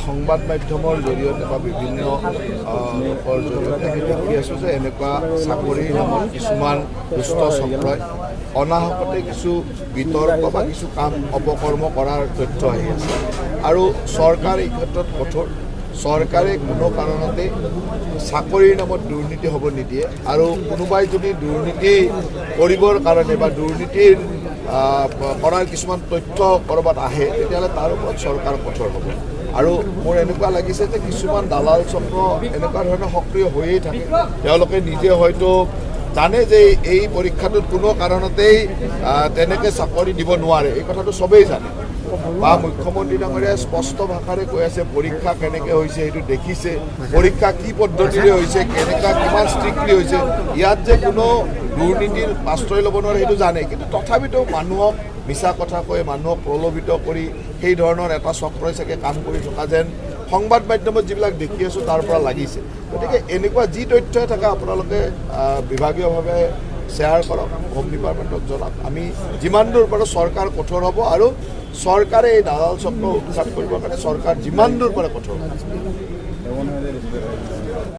সংবাদ মাধ্যমৰ জৰিয়তে বা বিভিন্ন লোকৰ জৰিয়তে আমি দেখি আছোঁ যে এনেকুৱা চাকৰিৰ নামত কিছুমান দুষ্ট চক্ৰই অনাহকতে কিছু বিতৰ্ক বা কিছু কাম অপকৰ্ম কৰাৰ তথ্য আহি আছে আৰু চৰকাৰ এই ক্ষেত্ৰত কঠোৰ। চৰকাৰে কোনো কাৰণতে চাকৰিৰ নামত দুৰ্নীতি হ'ব নিদিয়ে আৰু কোনোবাই যদি দুৰ্নীতি কৰিবৰ কাৰণে বা দুৰ্নীতিৰ কৰাৰ কিছুমান তথ্য ক'ৰবাত আহে তেতিয়াহ'লে তাৰ ওপৰত চৰকাৰ কঠোৰ হ'ব। আৰু মোৰ এনেকুৱা লাগিছে যে কিছুমান দালাল চক্ৰ এনেকুৱা ধৰণে সক্ৰিয় হৈয়ে থাকে। তেওঁলোকে নিজে হয়তো জানে যে এই পৰীক্ষাটোত কোনো কাৰণতেই তেনেকৈ চাকৰি দিব নোৱাৰে, এই কথাটো চবেই জানে বা মুখ্যমন্ত্ৰী ডাঙৰীয়াই স্পষ্ট ভাষাৰে কৈ আছে পৰীক্ষা কেনেকৈ হৈছে সেইটো দেখিছে, পৰীক্ষা কি পদ্ধতিৰে হৈছে, কেনেকুৱা কিমান ষ্ট্ৰিক্টলি হৈছে, ইয়াত যে কোনো দুৰ্নীতিৰ আশ্ৰয় ল'ব নোৱাৰে সেইটো জানে। কিন্তু তথাপিতো মানুহক মিছা কথা কৈ মানুহক প্ৰলোভিত কৰি সেই ধৰণৰ এটা চক্ৰই চাগে কাম কৰি থকা যেন সংবাদ মাধ্যমত যিবিলাক দেখি আছোঁ তাৰ পৰা লাগিছে। গতিকে এনেকুৱা যি তথ্যই থাকে আপোনালোকে বিভাগীয়ভাৱে শ্বেয়াৰ কৰক, হোম ডিপাৰ্টমেণ্টক জনাওক। আমি যিমান দূৰ পাৰোঁ চৰকাৰ কঠোৰ হ'ব আৰু চৰকাৰে এই দালাল চক্ৰ উৎখাত কৰিবৰ কাৰণে চৰকাৰ যিমান দূৰ পাৰে কঠোৰ হ'ব।